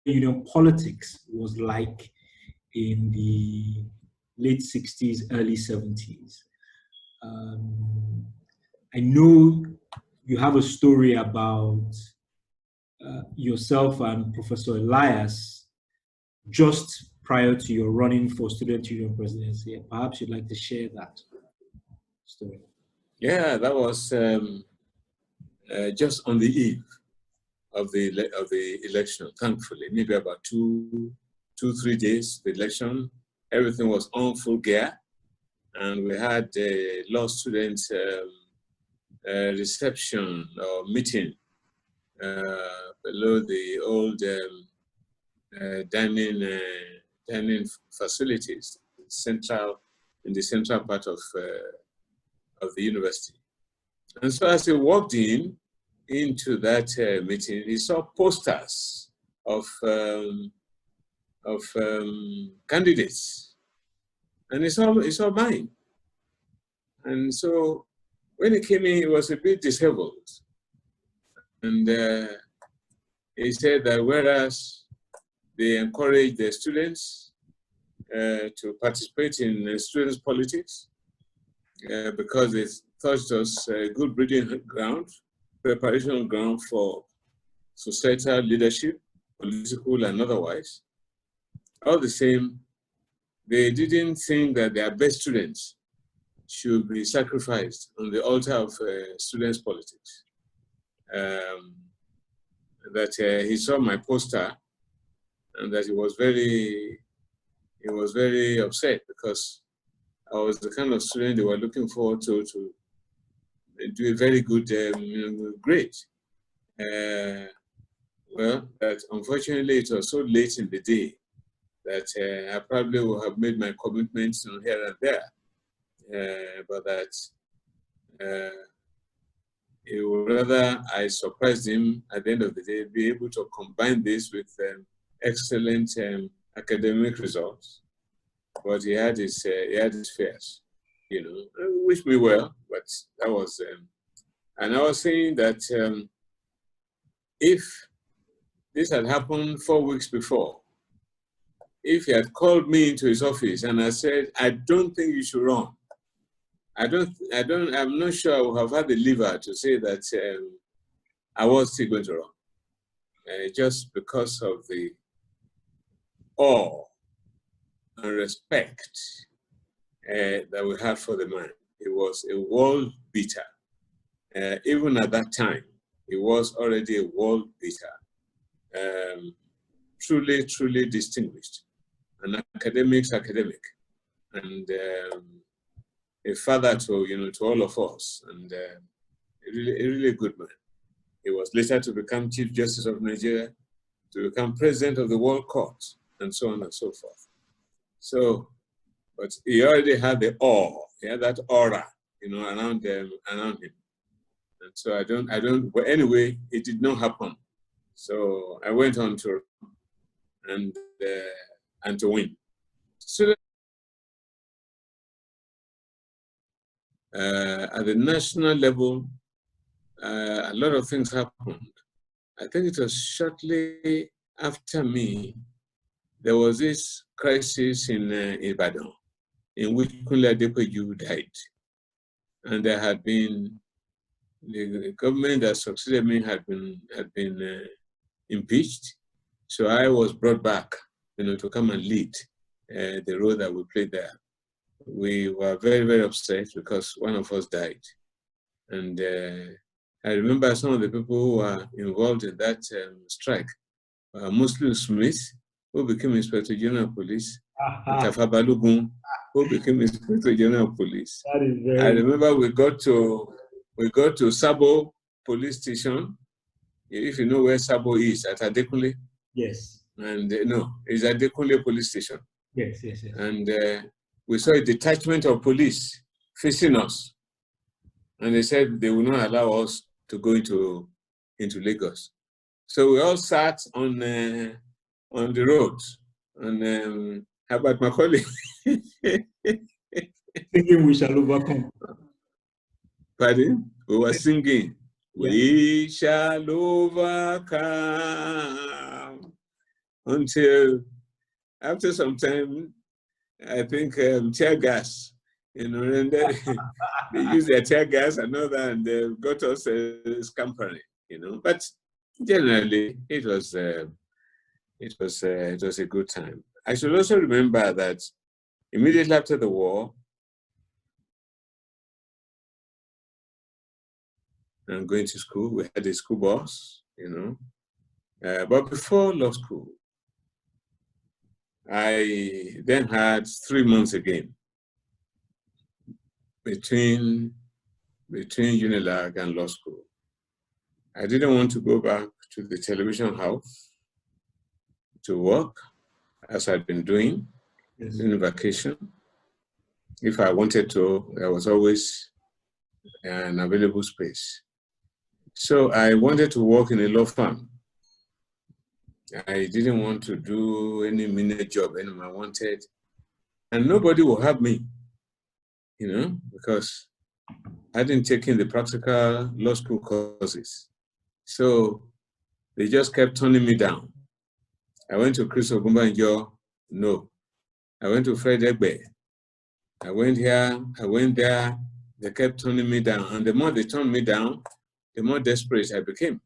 union politics was like in the late 60s, early 70s. I know you have a story about yourself and Professor Elias just prior to your running for student union presidency. Perhaps you'd like to share that story. Yeah, that was just on the eve of the election. Thankfully, maybe about 3 days the election, everything was on full gear, and we had a law students reception or meeting below the old dining facilities, in the central part of the university. And so as he walked into that meeting, he saw posters of candidates, and he saw mine. And so when he came in, he was a bit disabled, and he said that whereas they encourage the students to participate in students' politics because they thought it was a good breeding ground, preparation ground for societal leadership, political and otherwise. All the same, they didn't think that their best students should be sacrificed on the altar of students' politics. That he saw my poster, and that he was very upset because I was the kind of student they were looking forward to do a very good grade. Well, that unfortunately it was so late in the day that I probably would have made my commitments here and there, but that he would rather I surprised him at the end of the day, be able to combine this with excellent academic results. But he had his fears, Wish me well, but that was. And I was saying that if this had happened 4 weeks before, if he had called me into his office and I said, I don't think you should run. I'm not sure I would have had the liver to say that I was still going to run. Just because of the awe and respect that we had for the man. He was a world beater. Even at that time, he was already a world beater. Truly, truly distinguished. An academic, and a father to all of us, and a really good man. He was later to become Chief Justice of Nigeria, to become President of the World Court, and so on and so forth. So, but he already had the awe, he had that aura, around him. And so but anyway, it did not happen. So I went on to and to win. So at the national level, a lot of things happened. I think it was shortly after me, there was this crisis in Ibadan, in which Kunle Adepoju died. And there had been, the government that succeeded me had been impeached. So I was brought back, to come and lead the role that we played there. We were very, very upset because one of us died. And I remember some of the people who were involved in that strike. Muslim Smith, who became Inspector General of Police, Tafa Balogun, who became Inspector General of Police. I remember we got to Sabo Police Station. If you know where Sabo is, at Adekunle. Yes. And no, it's Adekunle Police Station. Yes. And we saw a detachment of police facing us. And they said they will not allow us to go into Lagos. So we all sat on the road. And how about my colleague? Singing "We Shall Overcome." Pardon? We were singing, yeah. We shall overcome. until after some time, I think tear gas, and then they used their tear gas and all that, and they got us scampering, But generally, it was a good time. I should also remember that immediately after the war, and going to school, we had a school bus, But before law school, I then had 3 months again between Unilag and law school. I didn't want to go back to the television house to work as I'd been doing in vacation. If I wanted to, there was always an available space. So I wanted to work in a law firm. I didn't want to do any minute job anymore. I wanted, and nobody will help me, because I hadn't taken the practical law school courses. So they just kept turning me down. I went to Chris Ogumbanjo, no. I went to Fred Egbe. I went here, I went there. They kept turning me down. And the more they turned me down, the more desperate I became.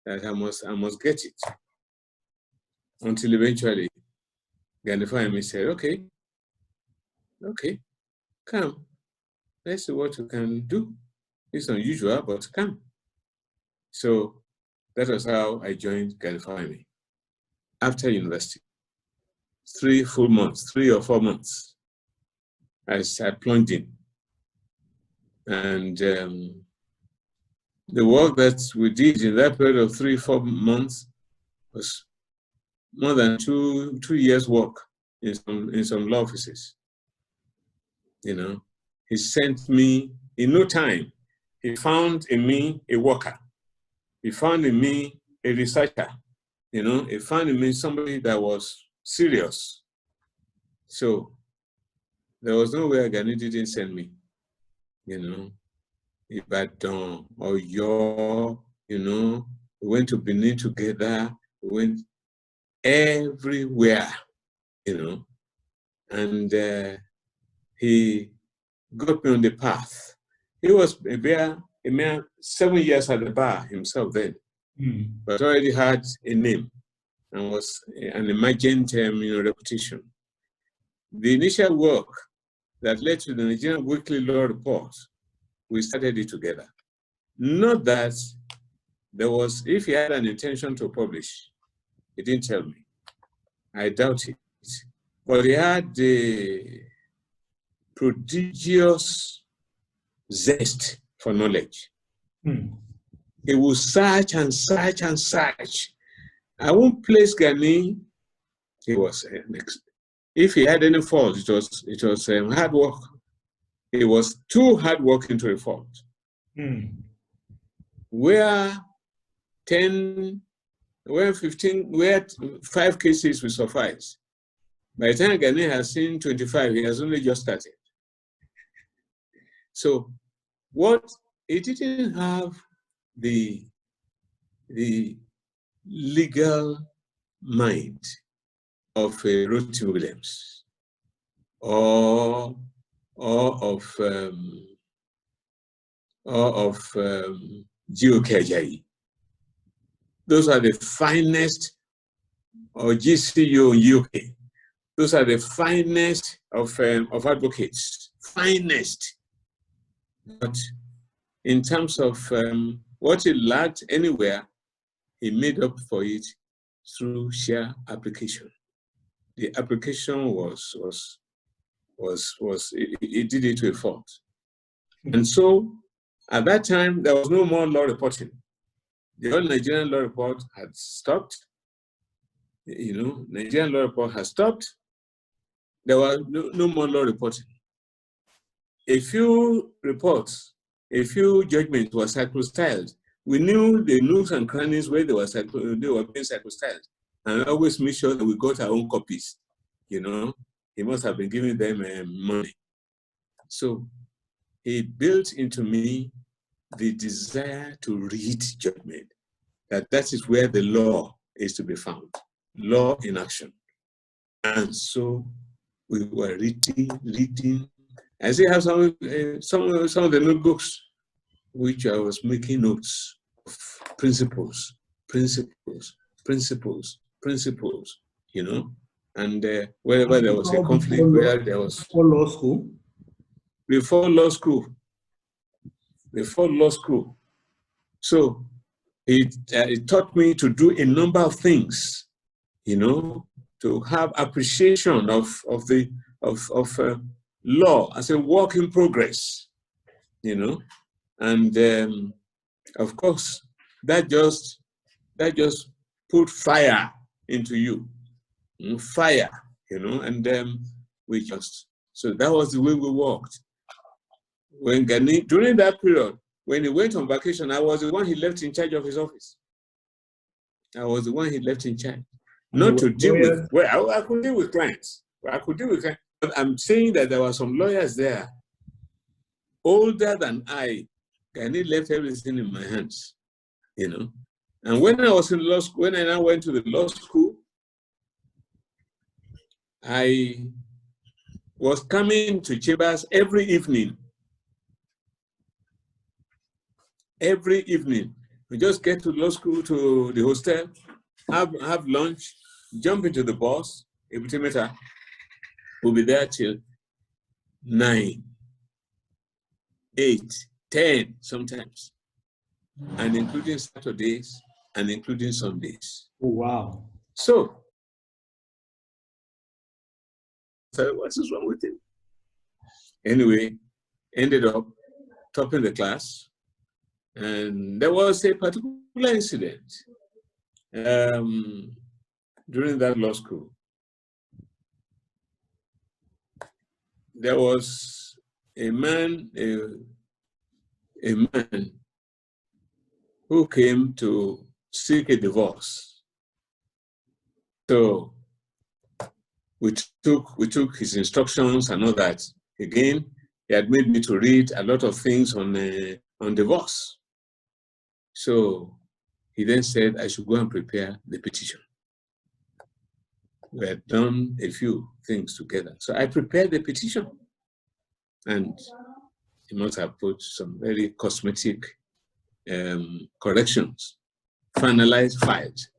That I must get it. Until eventually, Gani Fawehinmi said, okay, come. Let's see what you can do. It's unusual, but come. So that was how I joined Gani Fawehinmi. After university, 3 full months, 3 or 4 months, I plunged in. And the work that we did in that period of 3-4 months was more than two years' work in some law offices. He sent me in no time. He found in me a worker. He found in me a researcher. He found in me somebody that was serious. So there was no way Gani didn't send me. Ibadan or we went to Benin together. We went everywhere, and he got me on the path. He was a mere 7 years at the bar himself then, but already had a name and was an emergent reputation. The initial work that led to the Nigerian Weekly Law Report, we started it together. Not that there was, if he had an intention to publish, he didn't tell me. I doubt it. But he had the prodigious zest for knowledge. He would search and search and search. I won't place Gani. He was, if he had any fault, it was hard work. It was too hard work into a fault. Where 5 cases will suffice. By the time Gani has seen 25, he has only just started. So he didn't have the legal mind of Rotimi Williams or of G.O.K. Ajayi. Those are the finest, or GCU in UK. Those are the finest of advocates, finest. But in terms of what he lacked anywhere, he made up for it through sheer application. The application he did it to a fault. And so at that time, there was no more law reporting. The old Nigerian Law Report had stopped. Nigerian Law Report has stopped. There was no more law reporting. A few reports, a few judgments were circumstyled. We knew the nooks and crannies where they were being circumstyled, and always make sure that we got our own copies. He must have been giving them money. So he built into me the desire to read judgment, that is where the law is to be found. law in action. And so we were reading. I still have some of the notebooks which I was making notes of principles, you know. And wherever there was a conflict, where there was before law school. Before law school. So it taught me to do a number of things, you know, to have appreciation of law as a work in progress, you know, and of course that just put fire into you, fire, you know, and so that was the way we worked. When Gani, during that period, when he went on vacation, I was the one he left in charge of his office. Not to deal with, well, I could deal with clients. But I'm saying that there were some lawyers there, older than I. Gani left everything in my hands, you know. And when I was in law school, when I now went to the law school, I was coming to chambers every evening. We just get to law school, to the hostel, have lunch, jump into the bus, we'll be there till 9, 8, 10 sometimes, and including Saturdays and including Sundays. Oh, wow. So what is wrong with him? Anyway, ended up topping the class. And there was a particular incident during that law school. There was a man who came to seek a divorce. So we took his instructions and all that. Again, he had made me to read a lot of things on divorce. So he then said I should go and prepare the petition. We had done a few things together. So I prepared the petition, and he must have put some very cosmetic corrections, finalized files.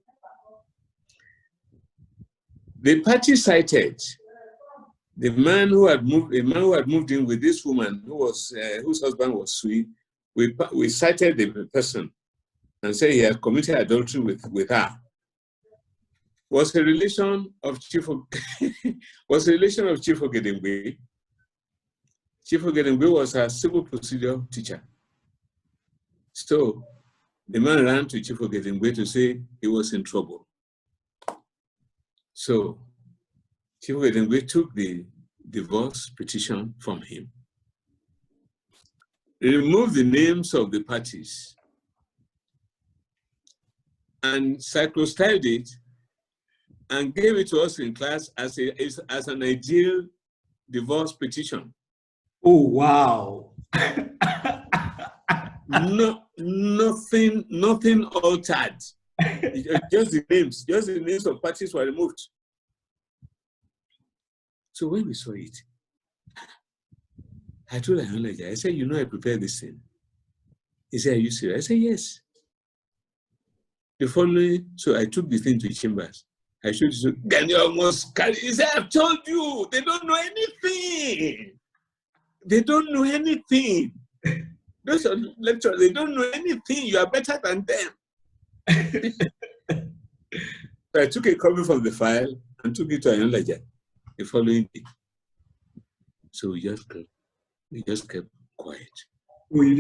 The party cited the man who had moved in with this woman who was whose husband was Sui. We cited the person and said he had committed adultery with her. Was a relation of Chief Ogedengbe. Chief Ogedengbe was a civil procedure teacher. So the man ran to Chief Ogedengbe to say he was in trouble. So Chief Ogedengbe took the divorce petition from him, removed the names of the parties, and cyclostyled it and gave it to us in class as an ideal divorce petition. Oh, wow. Nothing altered. Just the names of parties were removed. So when we saw it, I told Ayonlaja, I said, you know, I prepared this thing. He said, are you serious? I said, yes. The following, so I took the thing to chambers. I showed you, so Gani almost carried. He said, I've told you, they don't know anything. They don't know anything. Those are lecturers, they don't know anything. You are better than them. So I took a copy from the file and took it to Ayonlaja the following day. So we just kept quiet. Oh, you